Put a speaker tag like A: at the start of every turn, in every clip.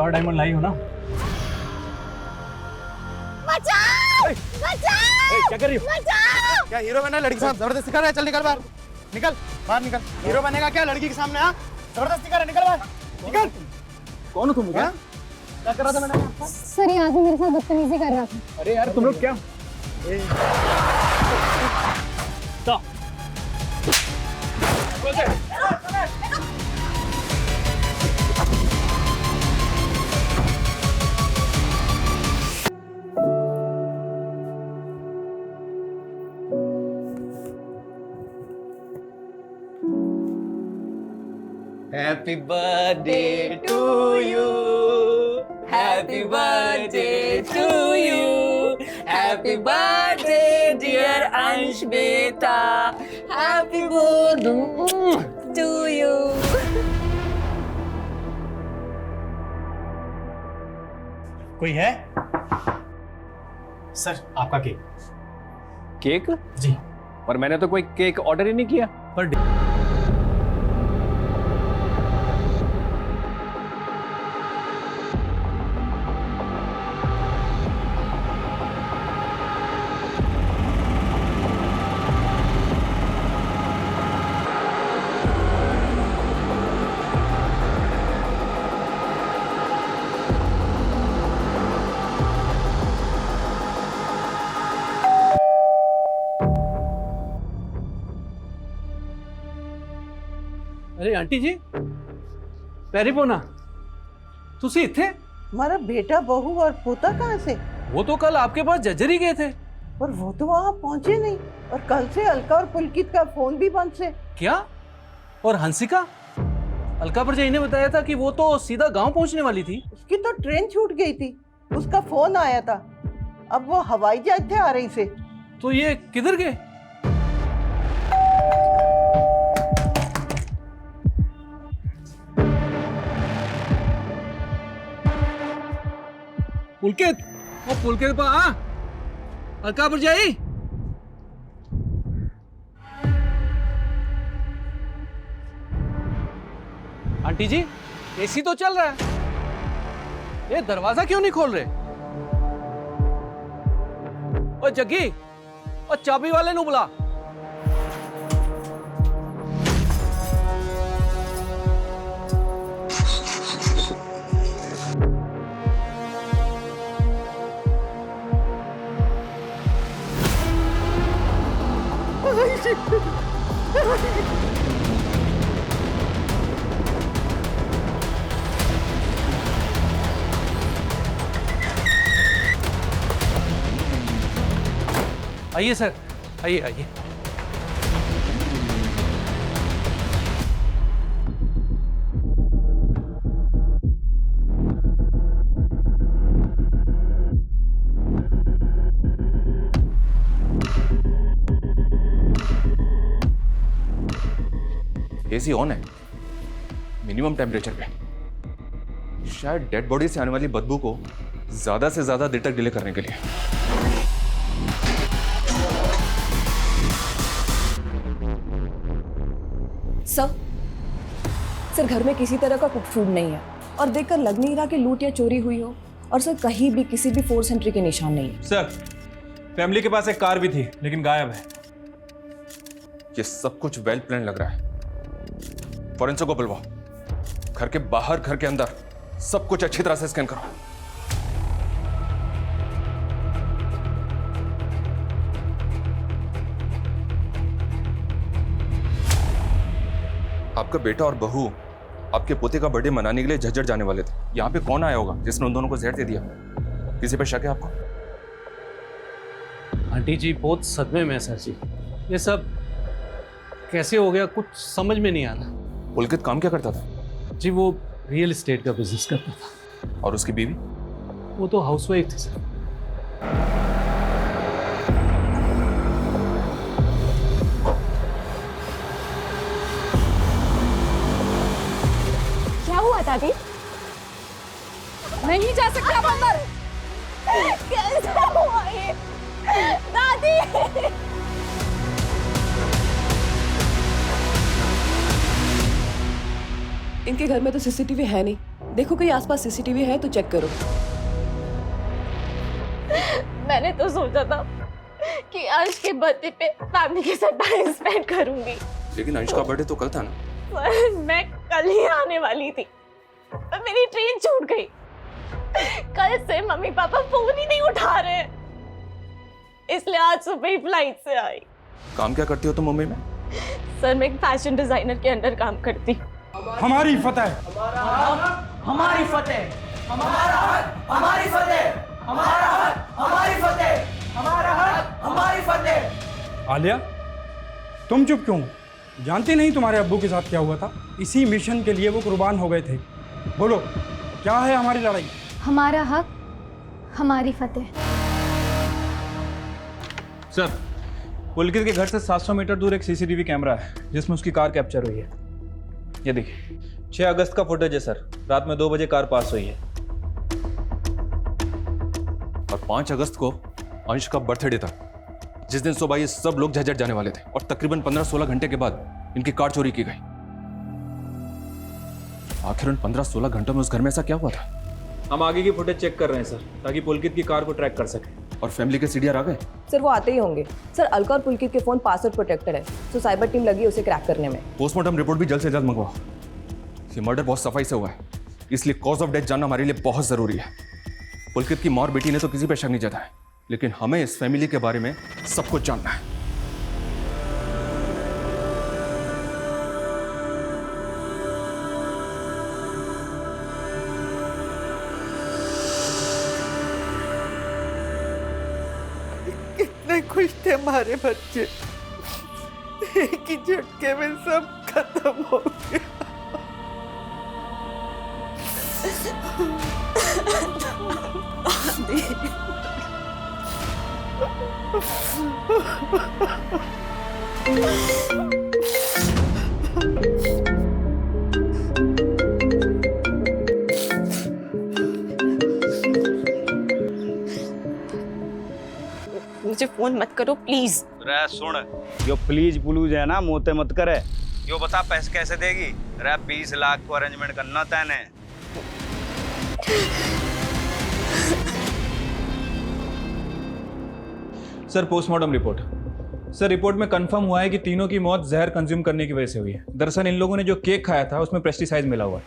A: और डायमंड लाई हो ना?
B: बचाओ! बचाओ!
A: क्या कर रही हो?
B: बचाओ!
C: क्या हीरो बनना लड़की के साथ जबरदस्ती कर रहा है? चल निकल बाहर, निकल बाहर निकल। हीरो बनेगा क्या लड़की के सामने? हाँ, जबरदस्ती कर रहा है, निकल बाहर, निकल।
A: कौन हो तुम?
C: हाँ? क्या कर रहा था मैंने?
D: सर ये आदमी मेरे साथ बदतमीजी कर रहा था।
A: अरे यार तुम लोग क्या? तो
E: Happy birthday to you. Happy birthday to you. Happy birthday dear Ansh beta. Happy birthday to you.
A: कोई है?
C: सर आपका केक।
E: केक?
C: जी।
E: पर मैंने तो कोई केक ऑर्डर ही नहीं किया।
A: पर अरे आंटी जी, पेरीपोना तुसी इत्थे?
F: हमारा बेटा बहू और पोता कहाँ से?
A: वो तो कल आपके पास जज्जर ही गए थे।
F: पर वो तो वहाँ पहुँचे नहीं, और कल से अलका और पुलकित का फोन भी बंद से।
A: क्या? और हंसिका? अलका परजाई ने बताया था कि वो तो सीधा गांव पहुंचने वाली थी।
F: उसकी तो ट्रेन छूट गई थी, उसका फोन आया था। अब वो हवाई जहाज से आ रही से।
A: तो ये किधर गए? पुलकित, ओ पुलकित पा अलका परजाई। आंटी जी, एसी तो चल रहा है, ये दरवाजा क्यों नहीं खोल रहे? ओ जग्गी, ओ चाबी वाले नु बुला। आइए सर, आइए आइए।
G: एसी ऑन है, मिनिमम टेम्परेचर पे। शायद डेड बॉडी से आने वाली बदबू को ज्यादा से ज्यादा देर तक डिले करने के लिए।
H: सर घर में किसी तरह का कुक फूड नहीं है, और देखकर लग नहीं रहा कि लूट या चोरी हुई हो। और सर कहीं भी किसी भी फोर्स एंट्री के निशान नहीं है।
A: सर फैमिली के पास एक कार भी थी, लेकिन गायब है।
G: ये सब कुछ वेल प्लान लग रहा है। फॉरेंसिक को बुलवाओ, घर के बाहर घर के अंदर सब कुछ अच्छी तरह से स्कैन करो। आपका बेटा और बहू आपके पोते का बर्थडे मनाने के लिए झज्जर जाने वाले थे। यहाँ पे कौन आया होगा जिसने उन दोनों को जहर दे दिया? किसी पे शक है आपको?
A: आंटी जी बहुत सदमे में है सर जी, ये सब कैसे हो गया कुछ समझ में नहीं आ रहा।
G: पुलकित काम क्या करता था?
A: जी वो रियल एस्टेट का बिजनेस करता था।
G: और उसकी बीवी?
A: वो तो हाउसवाइफ थी सर।
D: क्या हुआ दादी? नहीं जा सकते आप अंदर।
B: कैसा हुआ ये? दादी!
H: इनके घर में तो सीसीटीवी है नहीं, देखो कहीं आसपास सीसीटीवी है तो चेक करो।
B: मैंने तो सोचा था कि आज के बर्थडे पे फैमिली के साथ टाइम स्पेंड करूंगी,
G: लेकिन अंश का बर्थडे तो कल था ना।
B: पर मैं कल ही आने वाली थी, पर मेरी ट्रेन छूट गई। कल से मम्मी पापा फोन ही नहीं उठा रहे, इसलिए आज सुबह ही फ्लाइट से आई।
G: काम क्या करती हो तुम मुंबई में?
B: सर मैं एक फैशन डिजाइनर के अंडर काम करती।
C: हमारी फतेह,
I: हमारी फतेह, हमारा हक, हमारी फतेह, हमारा हक, हमारी फतेह, हमारा हक, हमारी फतेह।
C: आलिया तुम चुप क्यों? जानती नहीं तुम्हारे अब्बू के साथ क्या हुआ था? इसी मिशन के लिए वो कुर्बान हो गए थे। बोलो क्या है हमारी लड़ाई?
D: हमारा हक, हमारी फतेह।
E: सर, पुलकित के घर से 700 मीटर दूर एक सीसीटीवी कैमरा है जिसमें उसकी कार कैप्चर हुई है। ये देखिए, 6 अगस्त का फुटेज है सर। रात में 2 बजे कार पास हुई है।
G: और 5 अगस्त को अंश का बर्थडे था, जिस दिन सुबह ये सब लोग झज्जर जाने वाले थे, और तकरीबन 15-16 घंटे के बाद इनकी कार चोरी की गई। आखिर उन 15-16 घंटों में उस घर में ऐसा क्या हुआ था?
E: हम आगे की फुटेज चेक कर रहे हैं सर, ताकि पुलकित की कार को ट्रैक कर सकें।
G: और फैमिली के सीडीआर आ गए?
H: सर वो आते ही होंगे। सर अलका और पुलकित के फोन पासवर्ड प्रोटेक्टेड है, तो साइबर टीम लगी है उसे क्रैक करने में।
G: पोस्टमार्टम रिपोर्ट भी जल्द से जल्द मंगवाओ। ये मर्डर बहुत सफाई से हुआ है, इसलिए कॉज ऑफ डेथ जानना हमारे लिए बहुत जरूरी है। पुलकित की मां और बेटी ने तो किसी पे शक नहीं जताया, लेकिन हमें इस फैमिली के बारे में सब कुछ जानना है।
F: कितने खुश थे हमारे बच्चे, एक ही झटके में सब खत्म हो गया।
B: मुझे फोन मत करो प्लीज।
I: रे सुन, यो प्लीज पुलूज है ना, मोते मत करे। यो बता पैसे कैसे देगी? रे 20 लाख को अरेंजमेंट करना तैने।
E: Sir postmortem report. Sir report में कंफर्म हुआ है कि तीनों की मौत जहर कंज्यूम करने की वजह से हुई है। दरअसल इन लोगों ने जो केक खाया था उसमें पेस्टिसाइड मिला हुआ है।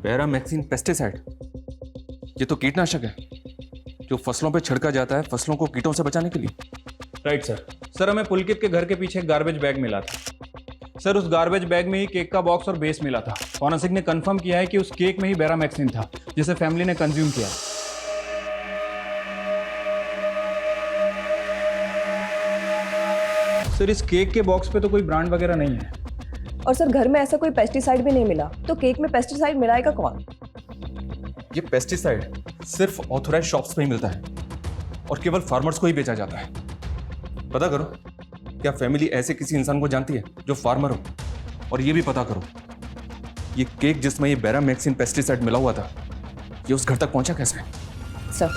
G: बैरामैक्सिन पेस्टिसाइड, ये तो कीटनाशक है जो फसलों पे छिड़का जाता है फसलों को कीटों से बचाने के लिए।
E: Right sir. सर हमें पुलकित के घर के पीछे एक गार्बेज बैग मिला था। सर उस गार्बेज बैग में ही केक का बॉक्स और बेस मिला था। फॉरेंसिक ने कंफर्म किया है कि उस केक में ही बैरामैक्सिन था जिसे फैमिली ने कंज्यूम किया। सर इस केक के बॉक्स पे तो कोई ब्रांड वगैरह नहीं है।
H: और सर घर में ऐसा कोई पेस्टिसाइड भी नहीं मिला, तो केक में पेस्टिसाइड मिलाएगा कौन?
G: ये पेस्टिसाइड सिर्फ ऑथोराइज शॉप्स पे ही मिलता है और केवल फार्मर्स को ही बेचा जाता है। पता करो, क्या फैमिली ऐसे किसी इंसान को जानती है जो फार्मर हो? और ये भी पता करो, ये केक जिसमें ये बैरामैक्सिन पेस्टिसाइड मिला हुआ था, ये उस घर तक पहुंचा कैसे?
H: सर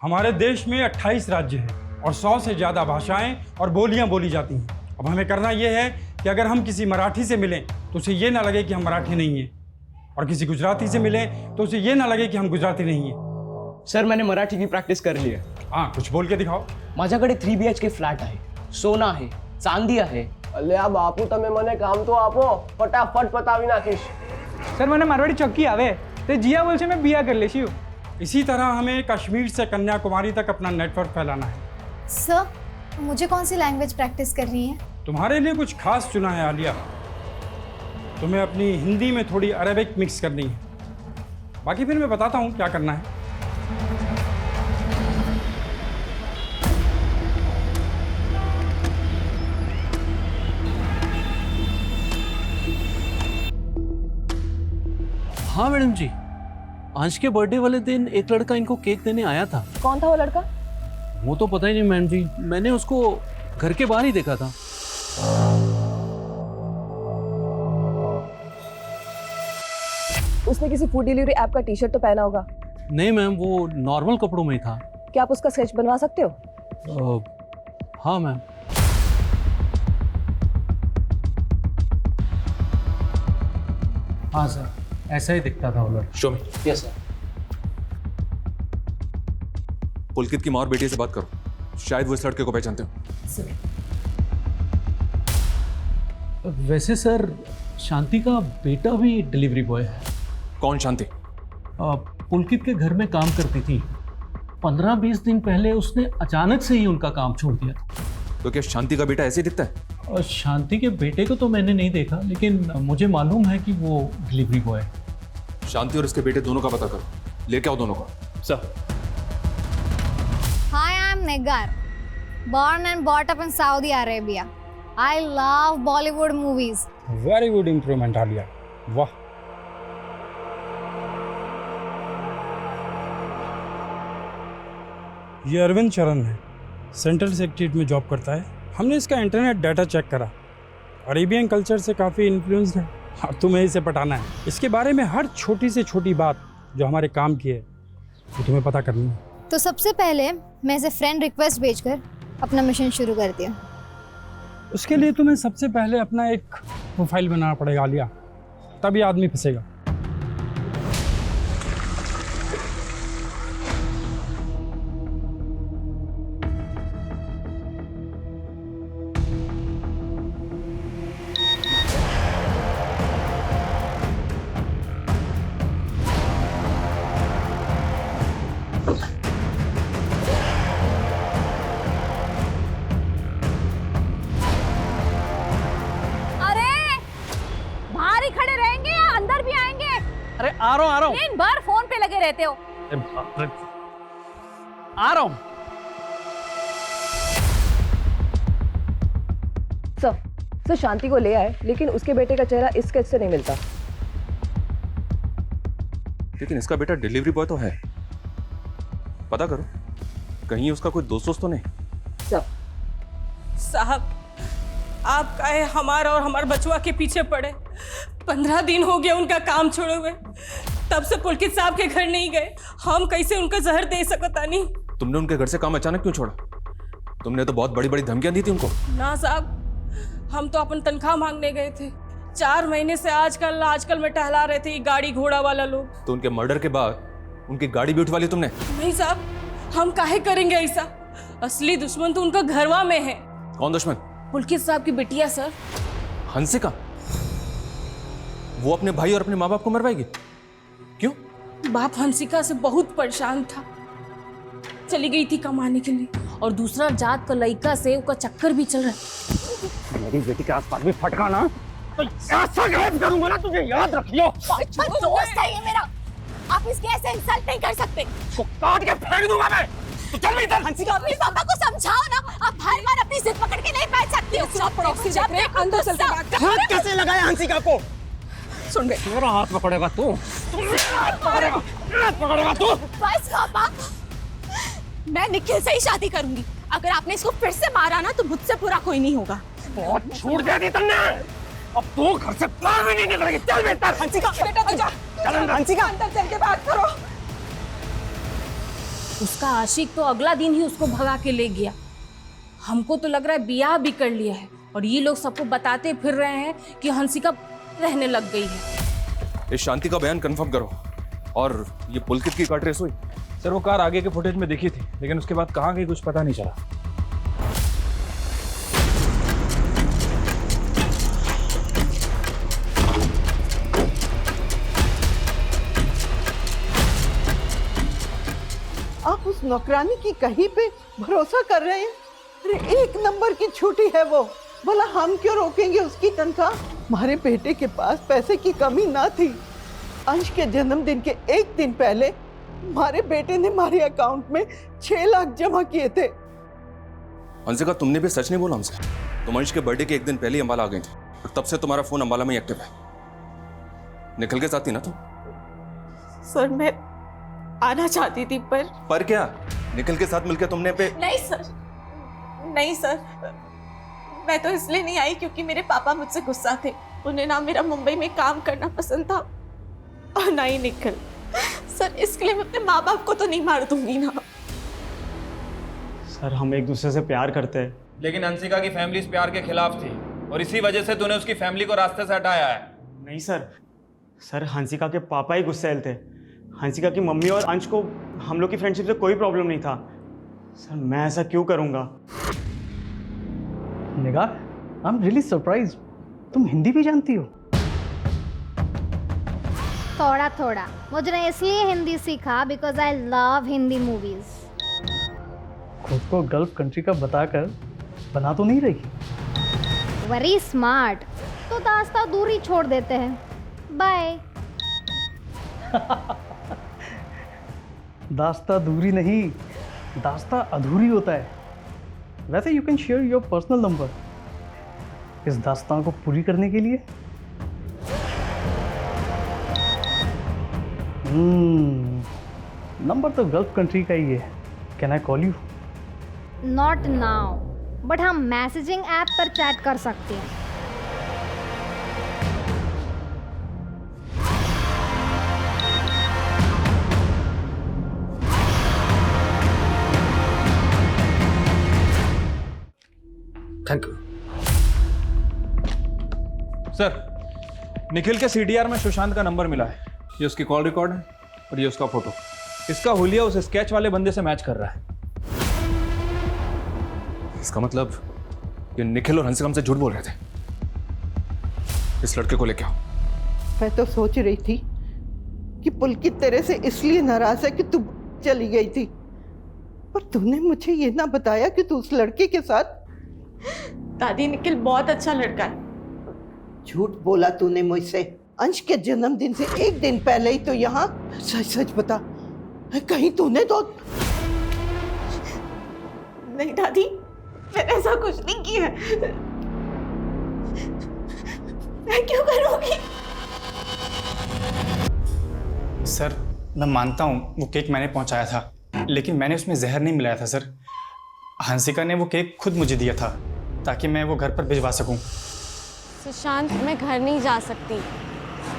C: हमारे देश में 28 राज्य हैं और 100 से ज़्यादा भाषाएं और बोलियां बोली जाती हैं। अब हमें करना यह है कि अगर हम किसी मराठी से मिलें तो उसे ये ना लगे कि हम मराठी नहीं हैं, और किसी गुजराती से मिलें तो उसे ये ना लगे कि हम गुजराती नहीं हैं।
J: सर मैंने मराठी की प्रॅक्टिस करली आहे।
C: हाँ, कुछ बोल के दिखाओ।
J: माझ्याकडे 3 BHK फ्लॅट आहे, सोना आहे, चांदी आहे।
I: અલ્યા બાપુ તમે મને કામ તો આપો, ફટાફટ પતાવી નાખીશ।
J: सर મને मारवाड़ी चक्की आवे, ते जिया बोल से मैं बिया कर लेशी हूँ।
C: इसी तरह हमें कश्मीर से कन्याकुमारी तक अपना नेटवर्क फैलाना है।
D: सर मुझे कौन सी लैंग्वेज प्रैक्टिस कर रही हैं?
C: तुम्हारे लिए कुछ खास चुना है आलिया। तुम्हें अपनी हिंदी में थोड़ी अरेबिक मिक्स करनी है। बाकी फिर मैं बताता हूँ क्या करना है।
A: हाँ मैडम जी, अंश के बर्थडे वाले दिन एक लड़का इनको केक देने आया था।
H: कौन था वो लड़का?
A: वो तो पता ही नहीं मैडम जी, मैंने उसको घर के बाहर ही देखा था।
H: उसने किसी फूड डिलीवरी ऐप का टी-शर्ट तो पहना होगा।
A: नहीं मैम, वो नॉर्मल कपड़ों में ही था।
H: क्या आप उसका स्केच बनवा सकते हो?
A: हाँ मैम। हाँ सर, ऐसा ही दिखता था वो लड़का।
G: Show me.
A: Yes sir.
G: Pulkit की माँ और बेटी से बात करो, शायद वो इस लड़के को पहचानते हो।
A: वैसे सर, शांति का बेटा भी डिलीवरी बॉय है।
G: कौन शांति?
A: पुलकित के घर में काम करती थी। 15-20 दिन पहले उसने अचानक से ही उनका काम छोड़ दिया था।
G: तो क्या शांति का बेटा ऐसे ही दिखता है?
A: और शांति के बेटे को तो मैंने नहीं देखा, लेकिन मुझे मालूम है कि वो डिलीवरी बॉय है।
G: शांति और उसके बेटे दोनों का पता करो, लेके आओ दोनों को।
E: Sir.
D: Hi, I'm Negar. Born and brought up in Saudi Arabia. I love Bollywood movies.
C: Very good improvement Alia, वाह। ये अरविंद चरण है, सेंट्रल सेक्रेटरीट में जॉब करता है। हमने इसका इंटरनेट डाटा चेक करा, अरेबियन कल्चर से काफ़ी इन्फ्लुएंस्ड है। अब तुम्हें इसे पटाना है। इसके बारे में हर छोटी से छोटी बात जो हमारे काम की है वो तुम्हें पता करनी है।
D: तो सबसे पहले मैं इसे फ्रेंड रिक्वेस्ट भेजकर अपना मिशन शुरू करती हूँ।
C: उसके लिए तुम्हें सबसे पहले अपना एक प्रोफाइल बनाना पड़ेगा आलिया, तभी आदमी फंसेगा।
A: अरे आ रहा हूँ।
B: दिन भर फोन पे लगे रहते हो।
A: आ रहा हूँ।
H: सर शांति को ले आए, लेकिन उसके बेटे का चेहरा इस स्केच से नहीं मिलता।
G: लेकिन इसका बेटा डिलीवरी बॉय तो है, पता करो कहीं उसका कोई दोस्त तो नहीं।
B: साहब, आप काहे हमारा और हमारे बचुआ के पीछे पड़े? 15 दिन हो गए उनका काम छोड़े हुए, तब से पुलकित साहब के घर नहीं गए। हम कैसे उनका जहर दे सकता नहीं?
G: तुमने उनके घर से काम अचानक क्यों छोड़ा? तुमने तो बहुत बड़ी बड़ी धमकियां दी थी उनको।
B: ना साहब, हम तो अपन तनख्वाह मांगने गए थे। 4 महीने से आजकल में टहला रहे थे ये गाड़ी घोड़ा वाला लोग।
G: तो उनके मर्डर के बाद उनकी गाड़ी भी उठवा ली तुमने?
B: नहीं साहब, हम काहे करेंगे ऐसा? असली दुश्मन तो उनका घरवा में है।
G: कौन दुश्मन?
B: पुलकित साहब की बिटिया सर,
G: हंसिका। वो अपने भाई और अपने माँ बाप को मरवाएगी? क्यों?
B: बाप हंसिका से बहुत परेशान था, चली गई थी कमाने के लिए, और दूसरा जात का लड़का से उसका चक्कर भी चल रहा है।
I: मेरी बेटी के आसपास भी फटका ना तो ऐसा गायब करूंगा ना, तुझे याद रखियो।
B: दोस्त है ये मेरा, आप इसके ऐसे इंसल्ट नहीं कर सकते।
I: तो काट के फेंक दूंगा मैं। तो चल भी इधर।
B: हंसिका, अपने पापा को समझाओ ना, आप हर बार अपनी जिद पकड़ के नहीं बैठ सकती हो। अंदर चल के बात कर।
I: हाथ कैसे लगाया हंसिका को?
B: सुन बे,
I: मेरा हाथ पकड़ेगा तू। हाथ पकड़ेगा तू।
B: बस पापा, मैं निखिल से ही शादी करूंगी। अगर आपने इसको फिर से मारा ना तो मुझसे बुरा कोई नहीं होगा।
I: बहुत छूट दे दी तुमने, अब तू घर से बाहर भी नहीं निकलेगी। चल बेटा।
B: हंसिका बेटा तो जा।
I: चल हंसिका,
B: अंदर चल के बात करो। उसका आशिक तो अगला दिन ही उसको भगा के ले गया। हमको तो लग रहा है ब्याह भी कर लिया है, और ये लोग सबको बताते फिर रहे हैं कि हंसिका रहने लग गई है।
G: इस शांति का बयान कंफर्म करो। और ये पुलकित की कार ट्रेस हुई?
E: सर वो कार आगे के फुटेज में दिखी थी, लेकिन उसके बाद कहाँ गई कुछ पता नहीं चला।
F: आप उस नौकरानी की कहीं पे भरोसा कर रहे हैं? अरे 1 नंबर की छुट्टी है वो, भला हम क्यों रोकेंगे उसकी तनख्वाह? हमारे बेटे के पास पैसे की कमी ना थी। अंश के जन्मदिन के 1 दिन पहले हमारे बेटे ने हमारे अकाउंट में 6 लाख जमा किए थे।
G: हंसिका, तुमने भी सच नहीं बोला हमसे। तुम अंश के बर्थडे के 1 दिन पहले ही अंबाला आ गई थी, और तब से तुम्हारा फोन अंबाला में ही एक्टिव है। निखिल के साथ थी ना तुम?
B: सर मैं आना चाहती थी, पर
G: क्या निखिल के साथ मिलकर तुमने पे?
B: नहीं सर, मैं तो इसलिए नहीं आई क्योंकि मेरे पापा मुझसे गुस्सा थे। उन्हें ना मेरा मुंबई में काम करना पसंद था और ना ही निखिल। सर इसके लिए मैं अपने माँ बाप को तो नहीं मार दूंगी ना।
K: सर हम एक दूसरे से प्यार करते हैं।
E: लेकिन हंसिका की फैमिली इस प्यार के खिलाफ थी, और इसी वजह से तूने उसकी फैमिली को रास्ते से हटाया है।
K: नहीं सर, सर हंसिका के पापा ही गुस्सैल थे। हंसिका की मम्मी और अंश को हम लोग की फ्रेंडशिप से कोई प्रॉब्लम नहीं था। सर मैं ऐसा क्यों करूँगा?
A: निगाह, आई एम रियली सरप्राइज, तुम हिंदी भी जानती हो?
D: थोड़ा थोड़ा। मुझे ने इसलिए हिंदी सीखा because I love Hindi movies.
A: खुद को गल्फ कंट्री का बताकर बना तो नहीं रही?
D: Very smart. तो दास्ता दूरी छोड़ देते हैं। बाय।
A: दास्ता दूरी नहीं, दास्ता अधूरी होता है। वैसे you can share your personal number इस दास्तान को पूरी करने के लिए। नंबर तो गल्फ कंट्री का ही है। Can I call you?
D: Not now, but हम मैसेजिंग ऐप पर चैट कर सकते हैं।
G: थैंक यू
E: सर, निखिल के सीडीआर में सुशांत का नंबर मिला है। ये उसकी कॉल रिकॉर्ड है और ये उसका फोटो। इसका हुलिया उस स्केच वाले बंदे से मैच कर रहा है।
G: इसका मतलब ये निखिल और हंसिका हमसे झूठ बोल रहे थे। इस लड़के को लेके आओ।
F: मैं तो सोच रही थी कि पुलकित तेरे से इसलिए नाराज है कि तू चली गई थी, पर तूने मुझे ये ना बताया कि तू उस लड़के के साथ।
B: दादी, निखिल बहुत अच्छा लड़का है।
F: झूठ बोला तूने मुझसे। अंश के जन्मदिन से एक दिन पहले ही तो यहाँ। सच सच बता, कहीं तूने तो
B: नहीं दादी, मैंने ऐसा कुछ नहीं किया। मैं क्यों करूँगी?
K: सर मैं मानता हूँ वो केक मैंने पहुँचाया था, लेकिन मैंने उसमें जहर नहीं मिलाया था सर। हंसिका ने वो केक खुद मुझे दिया था ताकि मैं वो घर पर भिजवा सकूं।
B: सुशांत, मैं घर नहीं जा सकती,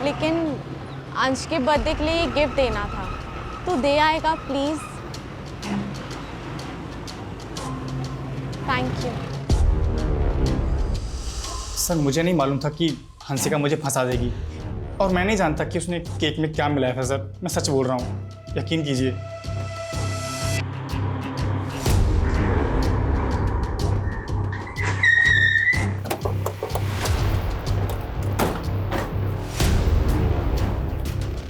B: लेकिन अंश के बर्थडे के लिए गिफ्ट देना था, तो दे आएगा प्लीज? Thank you.
K: सर मुझे नहीं मालूम था कि हंसिका मुझे फंसा देगी, और मैं नहीं जानता कि उसने केक में क्या मिलाया था सर। मैं सच बोल रहा हूँ, यकीन कीजिए।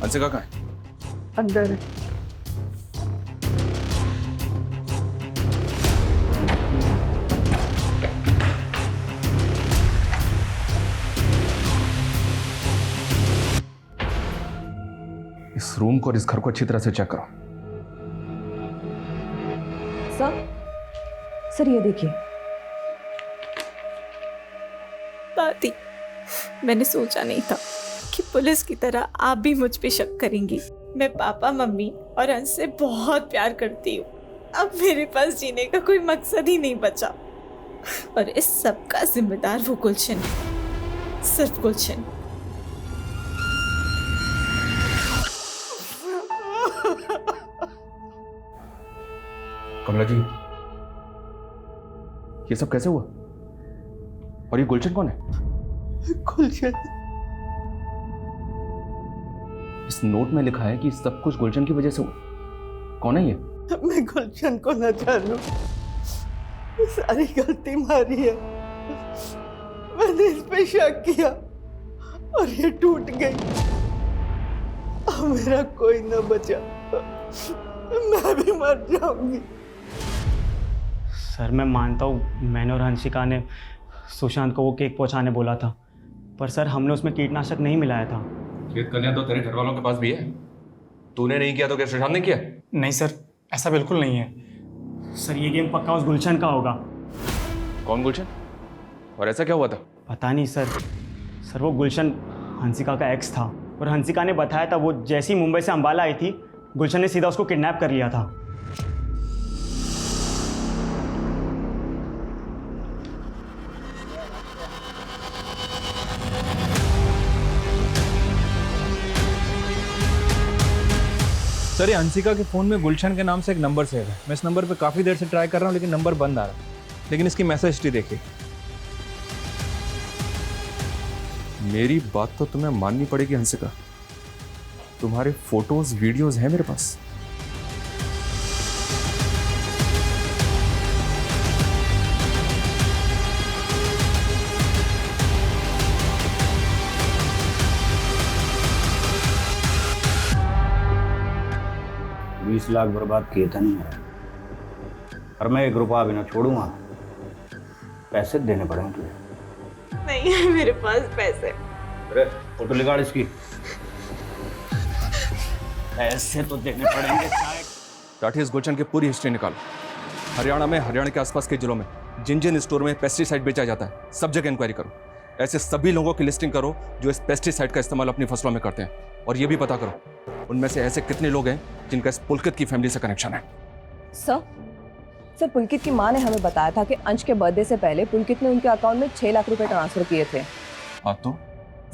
G: हंसिका कहाँ है?
F: अंदर है।
G: इस रूम को और इस घर को अच्छी तरह से चेक करो।
H: सर ये देखिए।
B: दादी, मैंने सोचा नहीं था कि पुलिस की तरह आप भी मुझ पे शक करेंगी। मैं पापा, मम्मी और अंश से बहुत प्यार करती हूँ। अब मेरे पास जीने का कोई मकसद ही नहीं बचा, और इस सब का जिम्मेदार वो गुलशन है, सिर्फ गुलशन।
G: कमला जी, ये सब कैसे हुआ? और ये गुलशन कौन है?
F: गुलशन?
G: इस नोट में लिखा है कि सब कुछ गुलशन की वजह से हुआ। कौन है ये?
F: मैं गुलशन को न जानूं, सारी गलती मारी है। मैंने इस पे शक किया और ये टूट गई। अब मेरा कोई न बचा, मैं भी मर जाऊंगी।
K: सर मैं मानता हूँ मैंने और हंसिका ने सुशांत को वो केक पहुँचाने बोला था, पर सर हमने उसमें कीटनाशक नहीं मिलाया था।
G: ये कल्याण तो तेरे घर वालों के पास भी है। तूने नहीं किया तो क्या सुशांत ने किया?
K: नहीं सर, ऐसा बिल्कुल नहीं है सर। ये गेम पक्का उस गुलशन का होगा।
G: कौन गुलशन? और ऐसा क्या हुआ था?
K: पता नहीं सर। सर वो गुलशन हंसिका का एक्स था, और हंसिका ने बताया था वो जैसी मुंबई से अंबाला आई थी, गुलशन ने सीधा उसको किडनैप कर लिया था।
E: सर ये हंसिका के फ़ोन में गुलशन के नाम से एक नंबर सेव है। मैं इस नंबर पे काफ़ी देर से ट्राई कर रहा हूँ, लेकिन नंबर बंद आ रहा है। लेकिन इसकी मैसेज हिस्ट्री देखिए।
G: मेरी बात तो तुम्हें माननी पड़ेगी हंसिका। तुम्हारे फोटोज वीडियोज हैं मेरे पास।
L: $20 लाख बर्बाद किए थे नहीं मेरा, और मैं 1 रुपया भी ना छोड़ूंगा। पैसे देने पड़ेंगे तुझे।
B: नहीं है मेरे पास पैसे।
L: अरे फोटो निकाल इसकी। पैसे तो देने पड़ेंगे।
G: राठी, इस गुलशन की पूरी हिस्ट्री निकालो। हरियाणा में, हरियाणा के आसपास के जिलों में जिन जिन स्टोर में पेस्टिसाइड बेचा जाता है, सब जगह इंक्वायरी करो। ऐसे सभी लोगों की लिस्टिंग करो जो इस पेस्टिसाइड का इस्तेमाल अपनी फसलों में करते हैं, और ये भी पता करो उनमें से ऐसे कितने लोग हैं जिनका इस पुलकित की फैमिली से कनेक्शन है।
H: सर पुलकित की माँ ने हमें बताया था कि अंश के बर्थडे से पहले पुलकित ने उनके अकाउंट में 6 लाख रुपए ट्रांसफर किए थे।
G: हाँ तो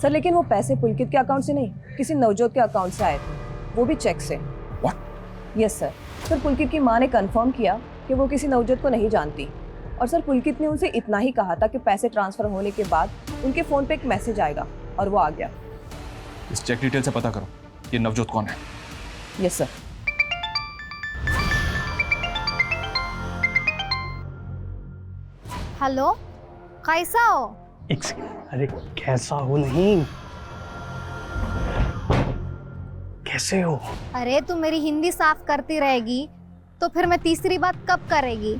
H: सर लेकिन वो पैसे पुलकित के अकाउंट से नहीं, किसी नवजोत के अकाउंट से आए थे, वो भी चेक से। Yes sir. सर पुलकित की माँ ने कंफर्म किया कि वो किसी नवजोत को नहीं जानती, और सर पुलकित ने उनसे इतना ही कहा था कि पैसे ट्रांसफर होने के बाद उनके फ़ोन पे एक मैसेज आएगा, और वो आ गया।
G: इस चेक डिटेल से पता करो ये नवजोत कौन है।
H: Yes sir.
D: हेलो, कैसा हो?
A: अरे कैसा हो नहीं, कैसे हो?
D: अरे तू मेरी हिंदी साफ करती रहेगी तो फिर मैं तीसरी बात कब करेगी?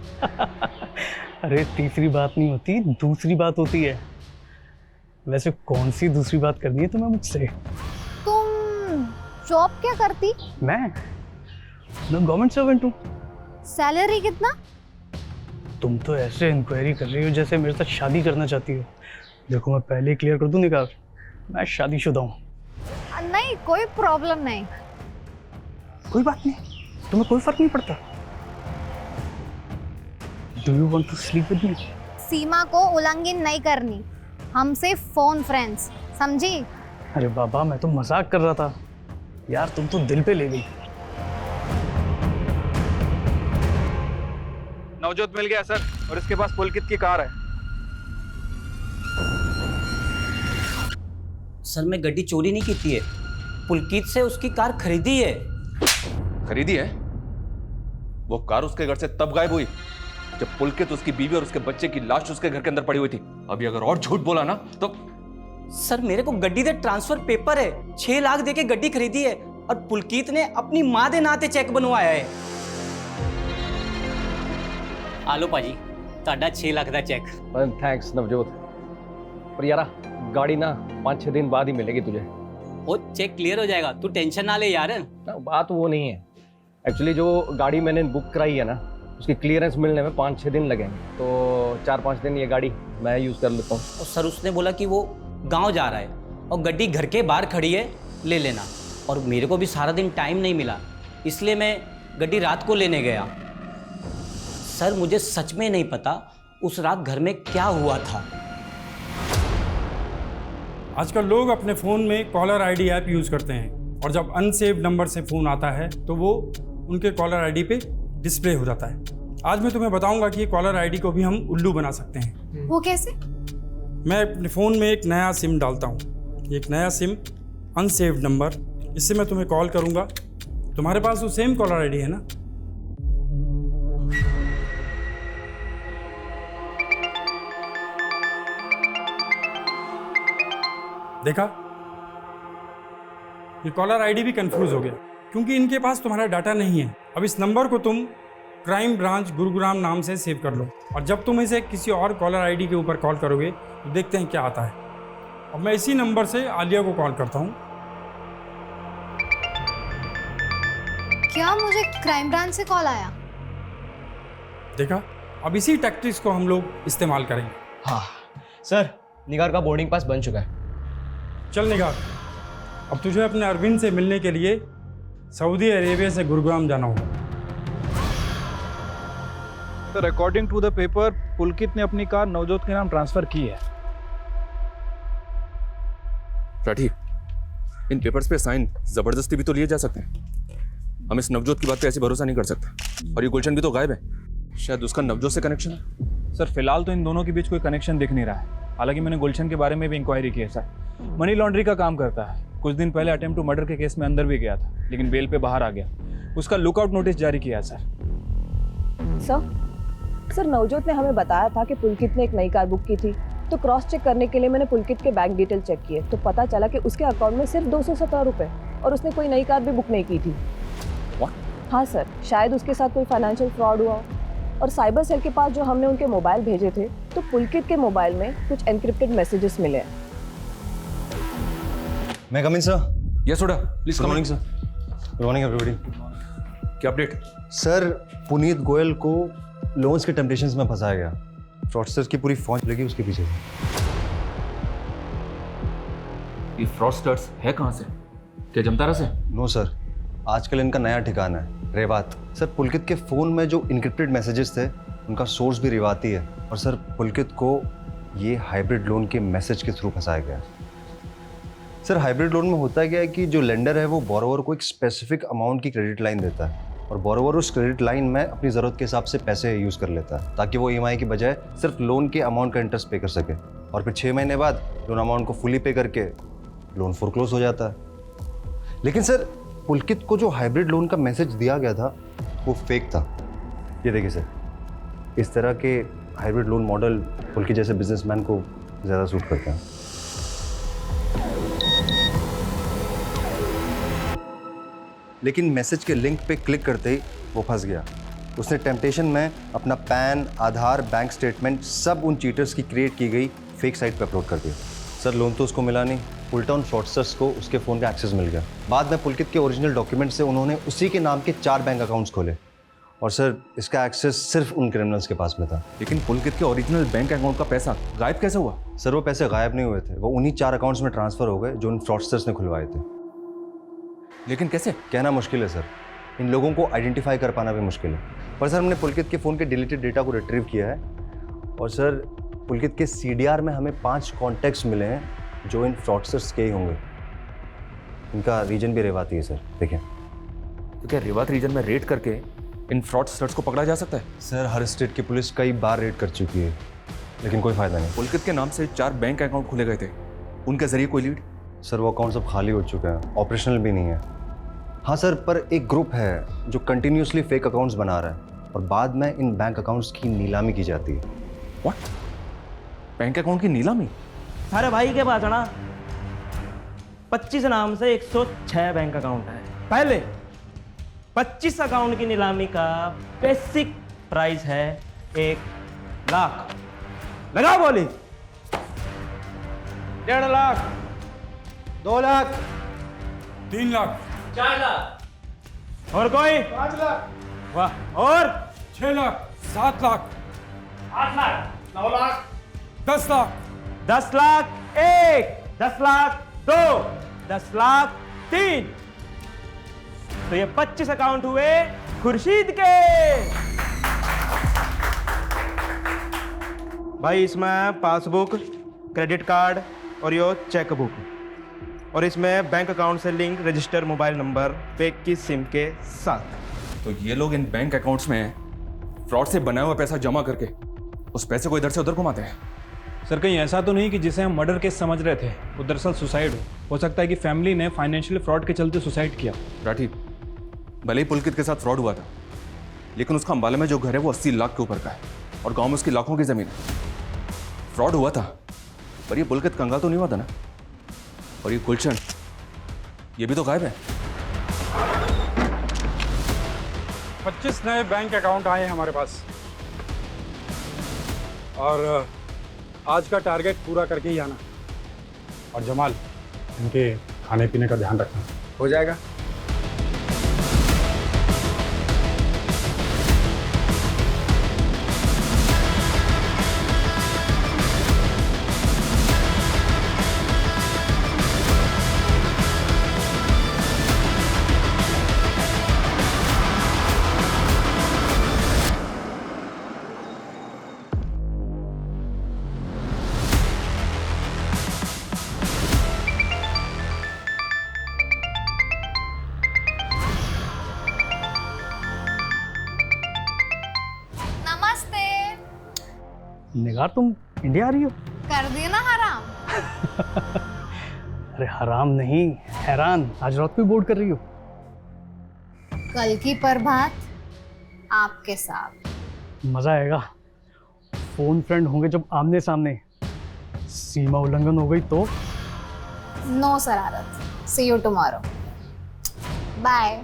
A: अरे तीसरी बात नहीं होती, दूसरी बात होती है। वैसे कौन सी दूसरी बात करनी है तुम्हें मुझसे?
D: तुम जॉब क्या करती?
A: मैं गवर्नमेंट सर्वेंट हूँ।
D: सैलरी कितना?
A: तुम तो ऐसे इंक्वायरी कर रही हो जैसे मेरे साथ शादी करना चाहती हो। देखो मैं पहले क्लियर कर दूं निकाह, मैं शादीशुदा हूँ।
D: नहीं, कोई प्रॉब्लम नहीं।
A: कोई बात नहीं, तुम्हें कोई फर्क नहीं पड़ता। Do you want to sleep with me?
D: सीमा को उल्लंघन नहीं करनी, हम सिर्फ फोन फ्रेंड्स, समझी?
A: अरे बाबा मैं तो मजाक कर रहा था यार, तुम तो दिल पे ले गई।
E: नवजोत मिल गया सर, और इसके पास पुलकित की कार है।
I: सर मैं गड्डी चोरी नहीं की है, पुलकित से उसकी कार खरीदी है।
G: खरीदी है? वो कार उसके घर से तब गायब हुई जब पुलकित, उसकी बीवी और उसके बच्चे की लाश उसके घर के अंदर पड़ी हुई थी। अभी अगर और झूठ बोला ना तो।
I: सर मेरे को गड्डी दे ट्रांसफर पेपर है, 6 लाख दे के गड्डी खरीदी है, और पुलकित ने अपनी माँ दे नाते चेक बनवाया है। आलो पाजी, ताड़ा 6 लाख का चेक।
M: थैंक्स नवजोत, पर यारा गाड़ी ना 5-6 दिन बाद ही मिलेगी तुझे।
I: वो चेक क्लियर हो जाएगा, तू टेंशन ना ले यार।
M: बात वो नहीं है, एक्चुअली जो गाड़ी मैंने बुक कराई है ना, उसकी क्लियरेंस मिलने में 5-6 दिन लगेंगे, तो 4-5 दिन ये गाड़ी मैं यूज़ कर लेता हूँ।
I: और सर उसने बोला कि वो गांव जा रहा है और गड्डी घर के बाहर खड़ी है, ले लेना। और मेरे को भी सारा दिन टाइम नहीं मिला, इसलिए मैं गड्डी रात को लेने गया। सर मुझे सच में नहीं पता उस रात घर में क्या हुआ था।
C: आजकल लोग अपने फ़ोन में कॉलर आईडी ऐप यूज़ करते हैं, और जब अनसेव्ड नंबर से फ़ोन आता है तो वो उनके कॉलर आईडी पे डिस्प्ले हो जाता है। आज मैं तुम्हें बताऊंगा कि ये कॉलर आईडी को भी हम उल्लू बना सकते हैं।
D: वो कैसे?
C: मैं अपने फ़ोन में एक नया सिम डालता हूँ, एक नया सिम अनसेव्ड नंबर, इससे मैं तुम्हें कॉल करूँगा। तुम्हारे पास वो सेम कॉलर आईडी है ना? देखा, ये कॉलर आईडी भी कंफ्यूज हो गया क्योंकि इनके पास तुम्हारा डाटा नहीं है। अब इस नंबर को तुम क्राइम ब्रांच गुरुग्राम नाम से सेव कर लो, और जब तुम इसे किसी और कॉलर आईडी के ऊपर कॉल करोगे तो देखते हैं क्या आता है। अब मैं इसी नंबर से आलिया को कॉल करता हूँ।
D: क्या मुझे क्राइम ब्रांच से कॉल आया?
C: देखा, अब इसी टैक्टिक्स को हम लोग इस्तेमाल करेंगे।
M: हाँ सर, निगार का बोर्डिंग पास बन चुका है।
C: चल निगार, अब तुझे अपने अरविंद से मिलने के लिए सऊदी अरेबिया से गुरुग्राम जाना होगा।
E: Sir according to the paper, Pulkit ने अपनी कार नवजोत के नाम ट्रांसफर की है।
G: राठी, इन पेपर्स पे साइन जबरदस्ती भी तो लिए जा सकते हैं। हम इस नवजोत की बात पे ऐसे भरोसा नहीं कर सकते। और ये गुलशन भी तो गायब है, शायद उसका नवजोत से कनेक्शन है।
E: सर फिलहाल तो इन दोनों के बीच कोई कनेक्शन दिख नहीं रहा है। हालांकि मैंने गुलशन के बारे में भी इंक्वायरी की है सर, मनी लॉन्ड्री का काम करता है। कुछ दिन पहले अटेम्प्ट टू मर्डर के केस में अंदर भी गया था, लेकिन बेल पे बाहर आ गया। उसका लुकआउट नोटिस जारी किया सर।
H: सर नवजोत ने हमें बताया था कि पुलकित ने एक नई कार बुक की थी, तो क्रॉस चेक करने के लिए मैंने पुलकित के बैंक डिटेल चेक किए, तो पता चला कि उसके अकाउंट में सिर्फ 217 रुपए और उसने कोई नई कार भी बुक नहीं की थी। हाँ सर, शायद उसके साथ कोई फाइनेंशियल फ्रॉड हुआ। और साइबर सेल के पास जो हमने उनके मोबाइल भेजे थे, तो पुलकित के मोबाइल में कुछ एनक्रिप्टेड मैसेजेस मिले।
G: मैं come in sir.
E: Yes soda, please
G: good morning sir. Good morning everybody.
E: क्या अपडेट?
G: सर पुनीत गोयल को लोन्स के टेम्पटेशंस में फंसाया गया। फ्रॉडस्टर्स की पूरी फौज लगी उसके पीछे से।
E: ये फ्रॉडस्टर्स है कहाँ से? क्या जमतारा से?
G: नो सर, आजकल इनका नया ठिकाना है रेवात। सर पुलकित के फ़ोन में जो इनक्रिप्टेड मैसेजेस थे उनका सोर्स भी रेवाती है। और सर पुलकित को ये हाइब्रिड लोन के मैसेज के थ्रू फंसाया गया। सर हाइब्रिड लोन में होता क्या है कि जो लेंडर है वो बोरोवर को एक स्पेसिफिक अमाउंट की क्रेडिट लाइन देता है और बोरोवर उस क्रेडिट लाइन में अपनी ज़रूरत के हिसाब से पैसे यूज़ कर लेता है ताकि वो EMI की बजाय सिर्फ लोन के अमाउंट का इंटरेस्ट पे कर सके। और फिर 6 महीने बाद लोन अमाउंट को फुली पे करके लोन फोरक्लोज हो जाता है। लेकिन सर पुलकित को जो हाइब्रिड लोन का मैसेज दिया गया था वो फेक था। ये देखिए सर, इस तरह के हाइब्रिड लोन मॉडल पुलकित जैसे बिजनेसमैन को ज़्यादा सूट करते हैं। लेकिन मैसेज के लिंक पे क्लिक करते ही वो फंस गया। उसने टेम्पटेशन में अपना पैन, आधार, बैंक स्टेटमेंट सब उन चीटर्स की क्रिएट की गई फेक साइट पे अपलोड कर दिया। सर लोन तो उसको मिला नहीं, उल्टा उन फ्रॉडस्टर्स को उसके फ़ोन का एक्सेस मिल गया। बाद में पुलकित के ओरिजिनल डॉक्यूमेंट से उन्होंने उसी के नाम के 4 बैंक अकाउंट्स खोले और सर इसका एक्सेस सिर्फ उन क्रिमिनल्स के पास में था।
E: लेकिन पुलकित के ओरिजिनल बैंक अकाउंट का पैसा गायब कैसे हुआ?
G: सर वो पैसे गायब नहीं हुए थे, वो उन्हीं 4 अकाउंट्स में ट्रांसफ़र हो गए जो उन फ्रॉडस्टर्स ने खुलवाए थे।
E: लेकिन कैसे?
G: कहना मुश्किल है सर, इन लोगों को आइडेंटिफाई कर पाना भी मुश्किल है। पर सर हमने पुलकित के फ़ोन के डिलीटेड डेटा को रिट्रीव किया है और सर पुलकित के CDR में हमें 5 कॉन्टैक्ट्स मिले हैं जो इन फ्रॉडस्टर्स के ही होंगे। इनका रीजन भी रेवाती है सर, देखें।
E: तो क्या रेवात रीजन में रेड करके इन फ्रॉडस्टर्स को पकड़ा जा सकता है?
G: सर हर स्टेट की पुलिस कई बार रेड कर चुकी है लेकिन कोई फ़ायदा नहीं।
E: पुलकित के नाम से 4 बैंक अकाउंट खोले गए थे, उनके जरिए कोई लीड?
G: सर वो अकाउंट सब खाली हो चुके हैं, ऑपरेशनल भी नहीं है। हाँ सर, पर एक ग्रुप है जो कंटिन्यूसली फेक अकाउंट्स बना रहा है और बाद में इन बैंक अकाउंट्स की नीलामी की जाती है।
E: व्हाट? बैंक अकाउंट की नीलामी?
N: अरे भाई के पास है ना 25 नाम से 106 बैंक अकाउंट है। पहले 25 अकाउंट की नीलामी का बेसिक प्राइस है 1 लाख। लगाओ बोली। 1.5 लाख, 2 लाख,
C: 3 लाख,
N: 4 लाख, और कोई? 5 लाख, वाह, और
C: 6 लाख, 7 लाख,
N: 8 लाख, 9 लाख,
C: 10 लाख,
N: 10 लाख 1, 10 लाख 2, 10 लाख 3। तो ये 25 अकाउंट हुए खुर्शीद के। भाई इसमें पासबुक, क्रेडिट कार्ड और यो चेक बुक, और इसमें बैंक अकाउंट से link register mobile number pack की सिम के साथ।
E: तो ये लोग इन बैंक अकाउंट्स में फ्रॉड से बनाया हुआ पैसा जमा करके उस पैसे को इधर से उधर घुमाते हैं। सर कहीं ऐसा तो नहीं कि जिसे हम मर्डर केस समझ रहे थे वो दरअसल सुसाइड हो सकता है कि फैमिली ने फाइनेंशियल फ्रॉड के चलते सुसाइड किया। राठी, भले ही पुलकित के साथ फ्रॉड हुआ था लेकिन उसका अंबाला में जो घर है वो 80 लाख के ऊपर का है और गांव में उसकी लाखों की जमीन है। फ्रॉड हुआ था पर ये पुलकित कंगाल तो नहीं हुआ था ना। और ये गुलशन, ये भी तो गायब है।
C: 25 नए बैंक अकाउंट आए हैं हमारे पास और आज का टारगेट पूरा करके ही आना। और जमाल, इनके खाने पीने का ध्यान रखना।
M: हो जाएगा।
A: निगार, तुम इंडिया आ रही हो?
D: कर दिया ना हराम।
A: अरे हराम नहीं, हैरान। आज रात को ही बोर्ड कर रही हो?
D: कल की प्रभात आपके साथ।
A: मजा आएगा। फोन फ्रेंड होंगे जब आमने सामने। सीमा उल्लंघन हो गई तो?
D: नो शरारत। See you tomorrow. Bye.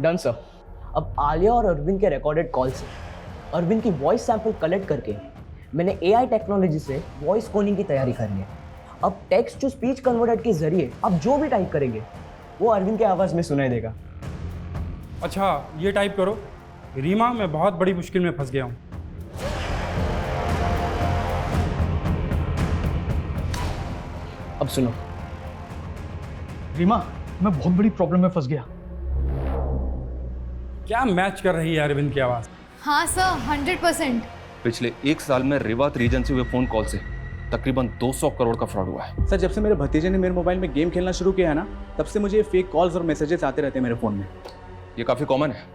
N: Done sir. अब आलिया और अरविंद के रिकॉर्डेड कॉल से अरविंद की वॉइस सैंपल कलेक्ट करके मैंने एआई टेक्नोलॉजी से वॉइस कोडिंग की तैयारी कर ली है। अब टेक्स्ट टू स्पीच कन्वर्टर के जरिए अब जो भी टाइप करेंगे वो अरविंद के आवाज़ में सुनाई देगा।
C: अच्छा, ये टाइप करो, रीमा मैं बहुत बड़ी मुश्किल में फंस गया हूँ।
N: अब सुनो।
A: रीमा, मैं बहुत बड़ी प्रॉब्लम में फंस गया।
C: क्या मैच कर रही है अरविंद की आवाज़?
D: हाँ सर, 100%।
G: पिछले 1 साल में रेवात रीजन से हुए फोन कॉल से तकरीबन 200 करोड़ का फ्रॉड हुआ है।
K: सर, जब से मेरे भतीजे ने मेरे मोबाइल में गेम खेलना शुरू किया है ना, तब से मुझे फेक कॉल्स और मैसेजेस आते रहते हैं मेरे फ़ोन में।
G: ये काफ़ी कॉमन है।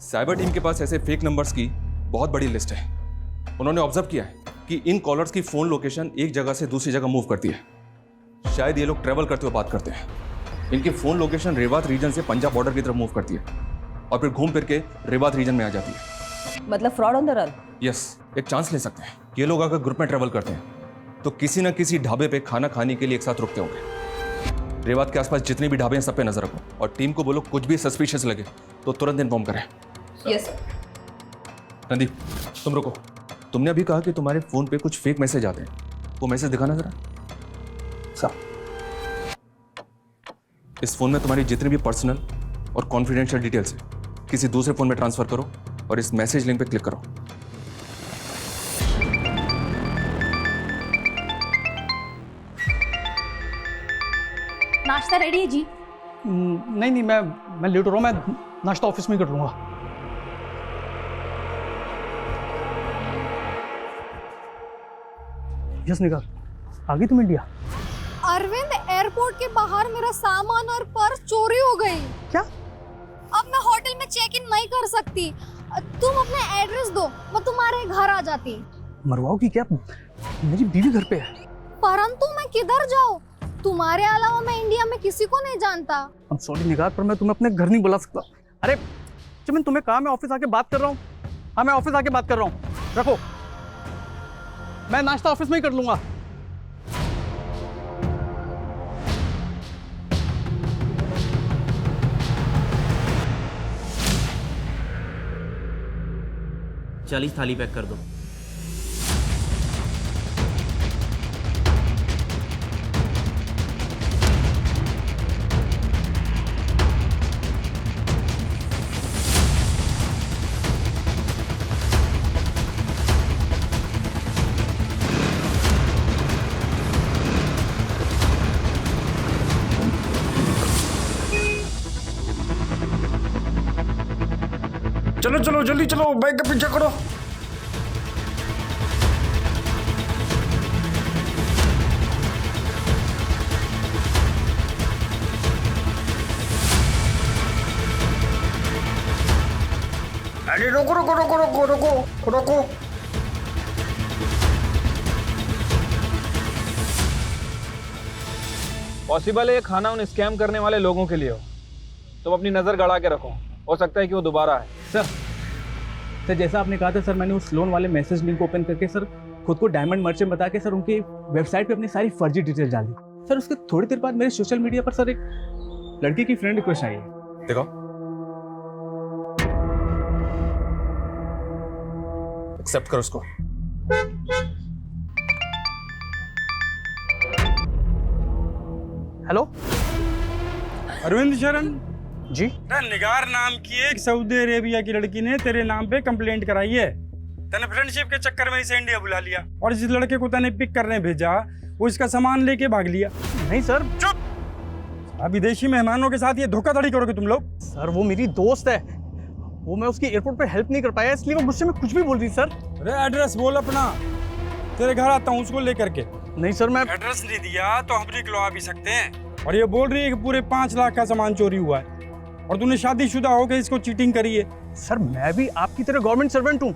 G: साइबर टीम के पास ऐसे फेक नंबर्स की बहुत बड़ी लिस्ट है। उन्होंने ऑब्जर्व किया है कि इन कॉलर्स की फ़ोन लोकेशन एक जगह से दूसरी जगह मूव करती है। शायद ये लोग ट्रैवल करते हुए बात करते हैं। इनकी फ़ोन लोकेशन रेवात रीजन से पंजाब बॉर्डर की तरफ मूव करती है और फिर घूम फिर के रेवात रीजन में आ जाती है।
H: मतलब fraud on the run.
G: Yes, एक चांस ले सकते हैं। ये लोग अगर ग्रुप में ट्रैवल करते हैं तो किसी न किसी ढाबे पे खाना खाने के लिए एक साथ रुकते होंगे। रेवात के आसपास जितने भी ढाबे हैं सब पे नजर रखो और टीम को बोलो कुछ भी सस्पिशियस लगे तो तुरंत इन्फॉर्म करें।
H: Yes sir.
G: रणदीप, तुम रुको। तुमने अभी कहा कि तुम्हारे फोन पे कुछ फेक मैसेज आते हैं, वो मैसेज दिखाना जरा।
K: सर,
G: इस फोन में तुम्हारी जितनी भी पर्सनल और कॉन्फिडेंशियल डिटेल्स है किसी दूसरे फोन में ट्रांसफर करो और इस मैसेज लिंक पे क्लिक करो।
D: नाश्ता रेडी है जी?
A: नहीं, मैं लेट हो रहा हूँ। मैं नाश्ता ऑफिस में ही कर लूँगा। यस निकाल, आ गई तुम इंडिया?
D: अरविंद, एयरपोर्ट के बाहर मेरा सामान और पर्स चोरी हो गई।
A: क्या?
D: अब मैं होटल में चेक इन नहीं कर सकती। तुम अपना एड्रेस दो, मैं तुम्हारे घर आ जाती।
A: मरवाओगी क्या? मेरी बीवी घर पे है।
D: परंतु मैं किधर जाऊँ? तुम्हारे अलावा मैं इंडिया में किसी को नहीं जानता।
A: I'm sorry निगार, पर मैं तुम्हें अपने घर नहीं बुला सकता। अरे चमन, तुम्हें कहा मैं ऑफिस आके बात कर रहा हूँ। हाँ, मैं ऑफिस आके बात कर रहा हूँ। रखो, मैं नाश्ता ऑफिस में ही कर लूंगा।
I: चालीस थाली पैक कर दो।
C: चलो चलो जल्दी चलो, बैग का पीछा करो। अरे रोको रोको रोको रोको रोको रोको।
E: पॉसिबल है ये खाना उन स्कैम करने वाले लोगों के लिए हो। तुम अपनी नज़र गड़ा के रखो, हो सकता है कि वो दोबारा आए।
K: सर जैसा आपने कहा था सर, मैंने उस लोन वाले मैसेज लिंक ओपन करके सर खुद को डायमंड मर्चेंट बता के सर उनकी वेबसाइट पे अपनी सारी फर्जी डिटेल्स डाल दी। सर उसके थोड़ी देर बाद मेरे सोशल मीडिया पर सर एक लड़की की फ्रेंड रिक्वेस्ट आई है।
G: देखो, एक्सेप्ट करो उसको।
A: हेलो
C: अरविंद शरण
A: जी।
C: निगार नाम की एक सऊदी अरेबिया की लड़की ने तेरे नाम पे कंप्लेंट कराई है। तने फ्रेंडशिप के चक्कर में इसे इंडिया बुला लिया और जिस लड़के को तने पिक करने भेजा वो इसका सामान लेके भाग लिया।
A: नहीं सर।
C: चुप। अब विदेशी मेहमानों के साथ ये धोखाधड़ी करोगे तुम लोग?
A: सर वो मेरी दोस्त है, वो मैं उसकी एयरपोर्ट पे हेल्प नहीं कर पाया, इसलिए वो मुझसे में कुछ भी बोल रही। सर
C: अरे एड्रेस बोल अपना, तेरे घर आता हूँ उसको लेकर के।
A: नहीं सर, मैं
C: एड्रेस नहीं दिया तो हम निकलवा भी सकते हैं। और ये बोल रही है कि पूरे 5 लाख का सामान चोरी हुआ है और तूने शादीशुदा होकर इसको चीटिंग करी है।
A: सर मैं भी आपकी तरह गवर्नमेंट सर्वेंट हूँ,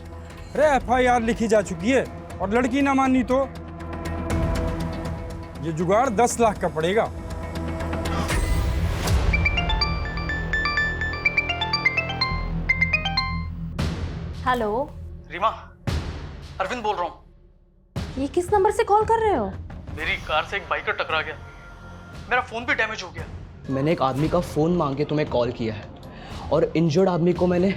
C: अरे FIR लिखी जा चुकी है और लड़की ना मानी तो ये जुगाड़ 10 लाख का पड़ेगा।
B: हेलो
A: रीमा, अरविंद बोल रहा हूँ।
B: ये किस नंबर से कॉल कर रहे हो?
A: मेरी कार से एक बाइकर टकरा गया, मेरा फोन भी डैमेज हो गया।
O: मैंने एक आदमी का फ़ोन मांग के तुम्हें कॉल किया है और इंजर्ड आदमी को मैंने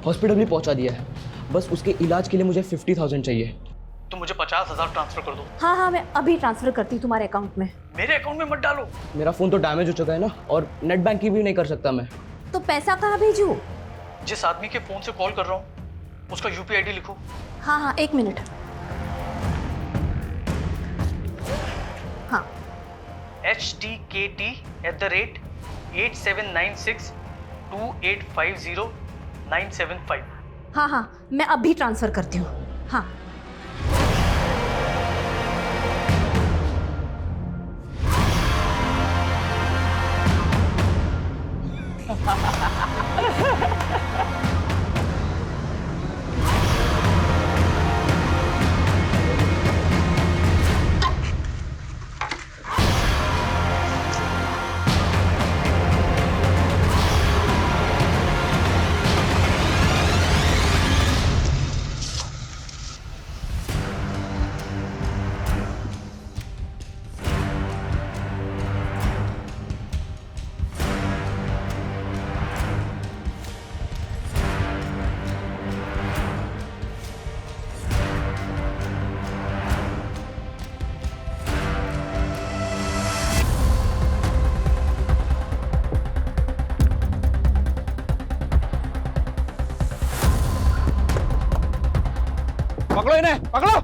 O: हॉस्पिटल भी पहुंचा दिया है। बस उसके इलाज के लिए मुझे 50,000 चाहिए।
A: तो मुझे 50,000 ट्रांसफर कर दो।
B: हाँ, मैं अभी ट्रांसफर करती हूँ तुम्हारे अकाउंट में।
A: मेरे अकाउंट में मत डालो।
O: मेरा फ़ोन तो डैमेज हो चुका है ना, और नेट बैंकिंग भी नहीं कर सकता मैं।
B: तो पैसा कहाँ भेजूँ?
A: जिस आदमी के फोन से कॉल कर रहा हूँ उसका UPI ID लिखो।
B: हाँ, 1 मिनट। हाँ,
A: HTKT@87962850,975।
B: हाँ, मैं अभी ट्रांसफर करती हूँ। हाँ।
E: पकड़ो इन्हें, पकड़ो।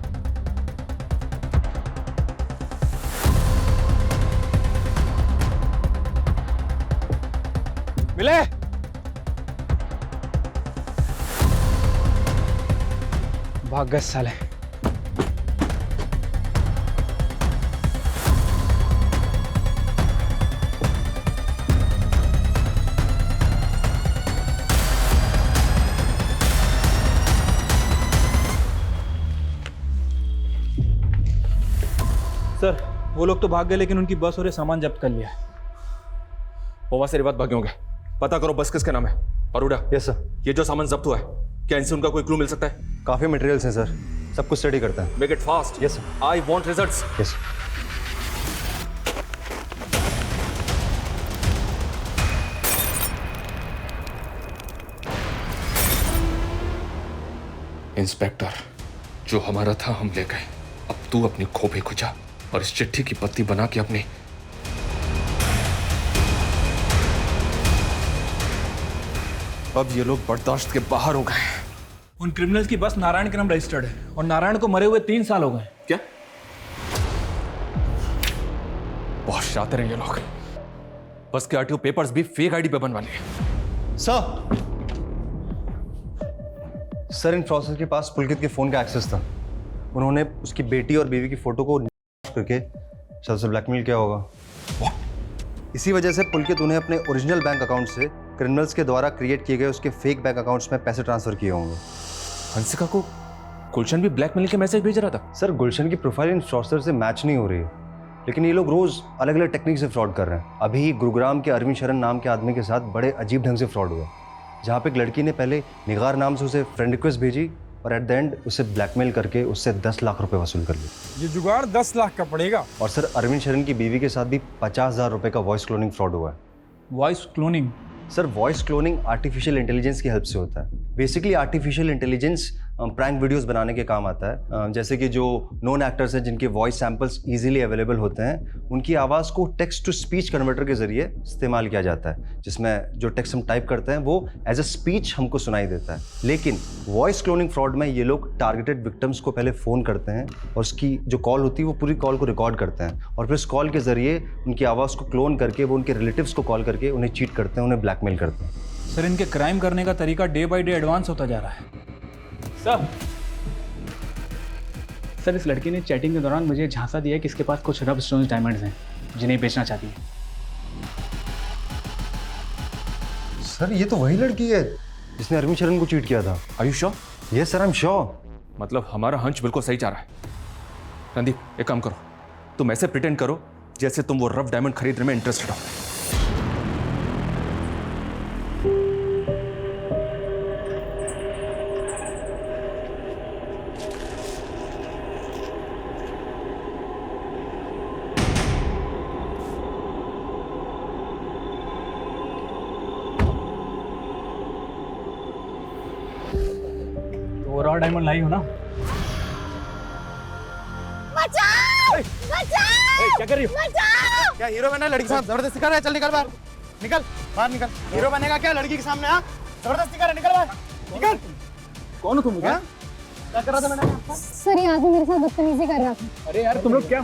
E: मिले।
C: भाग गए साले।
E: सर, वो लोग तो भाग गए लेकिन उनकी बस और ये सामान जब्त कर लिया है।
G: वो वहां से बात भागे होंगे। पता करो बस किसके नाम है। अरोड़ा।
M: Yes sir.
G: ये जो सामान जब्त हुआ है, क्या इनसे उनका कोई क्लू मिल सकता है?
M: काफ़ी मटेरियल्स हैं सर, सब कुछ स्टडी करता है।
G: Make it fast.
M: Yes sir.
G: I want results.
M: Yes.
G: Inspector, जो हमारा था हम ले गए। अब तू अपनी खोपड़ी खुजा और इस चिट्ठी की पत्ती बना के अपनी। अब ये लोग बर्दाश्त के बाहर हो गए।
C: उन क्रिमिनल्स की बस नारायण के नाम रजिस्टर्ड है और नारायण को मरे हुए 3 साल हो गए।
G: क्या? बहुत शातिर हैं ये लोग। बस के RTO पेपर्स भी फेक ID पे बनवा लिए।
M: सर, इन फ्रॉडस्टर के पास पुलकित के फ़ोन का एक्सेस था। उन्होंने उसकी बेटी और बीवी की फ़ोटो को करके शायद से ब्लैकमेल किया होगा। इसी वजह से पुलकित उन्हें अपने ओरिजिनल बैंक अकाउंट से क्रिमिनल्स के द्वारा क्रिएट किए गए उसके फेक बैंक अकाउंट्स में पैसे ट्रांसफ़र किए होंगे।
G: हंसिका को गुलशन भी ब्लैकमेल के मैसेज भेज रहा था।
M: सर, गुलशन की प्रोफाइल इन फ्रॉडस्टर से मैच नहीं हो रही है, लेकिन ये लोग रोज़ अलग अलग टेक्निक से फ्रॉड कर रहे हैं। अभी गुरुग्राम के अरविंद शरण नाम के आदमी के साथ बड़े अजीब ढंग से फ्रॉड हुआ, जहाँ पे एक लड़की ने पहले निगार नाम से उसे फ्रेंड रिक्वेस्ट भेजी और एट द एंड उसे ब्लैकमेल करके उससे 10 लाख रुपए वसूल कर लिए।
C: ये जुगाड़ 10 लाख का पड़ेगा।
M: और सर, अरविंद शरण की बीवी के साथ भी 50,000 रुपए का वॉइस क्लोनिंग फ्रॉड हुआ है।
C: Voice cloning?
M: Sir, voice cloning artificial intelligence की हेल्प से होता है। Basically artificial intelligence prank videos बनाने के काम आता है। जैसे कि जो नोन एक्टर्स हैं जिनके वॉइस सैंपल्स इजीली अवेलेबल होते हैं, उनकी आवाज़ को टेक्स्ट टू स्पीच कन्वर्टर के जरिए इस्तेमाल किया जाता है, जिसमें जो टेक्स्ट हम टाइप करते हैं वो एज अ स्पीच हमको सुनाई देता है। लेकिन वॉइस क्लोनिंग फ्रॉड में ये लोग टारगेटेड विक्टिम्स को पहले फ़ोन करते हैं और उसकी जो कॉल होती है वो पूरी कॉल को रिकॉर्ड करते हैं और फिर उस कॉल के जरिए उनकी आवाज़ को क्लोन करके वो उनके रिलेटिव्स को कॉल करके उन्हें चीट करते हैं, उन्हें ब्लैकमेल करते हैं।
C: सर, इनके क्राइम करने का तरीका डे बाय डे एडवांस होता जा रहा है।
K: सर, इस लड़की ने चैटिंग के दौरान मुझे झांसा दिया कि इसके पास कुछ रब स्टोन्स डायमंड्स हैं जिन्हें बेचना चाहती है।
M: सर, ये तो वही लड़की है जिसने अरविंद शरण को चीट किया था।
G: Are you sure?
M: Yes sir, I am sure.
G: मतलब हमारा हंच बिल्कुल सही जा रहा है। रणदीप, एक काम करो, तुम ऐसे प्रिटेंड करो जैसे तुम वो रफ डायमंड खरीदने में इंटरेस्टेड हो।
K: वो रॉ डायमंड लाई हो ना?
D: बचाओ! बचाओ!
K: क्या कर रही हो?
D: बचाओ!
A: क्या हीरो बनना लड़की साहब? जबरदस्ती कर रहा है, चल निकल बाहर, निकल बाहर, निकल। हीरो बनेगा क्या लड़की के सामने? हाँ, जबरदस्ती कर रहा है, निकल बाहर, निकल।
K: कौन हो तुम? क्या
A: कर रहा था मैंने?
D: सर यहाँ से मेरे साथ बदतमीजी कर रहा था।
K: अरे यार तुम लोग क्या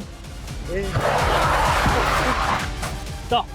A: तो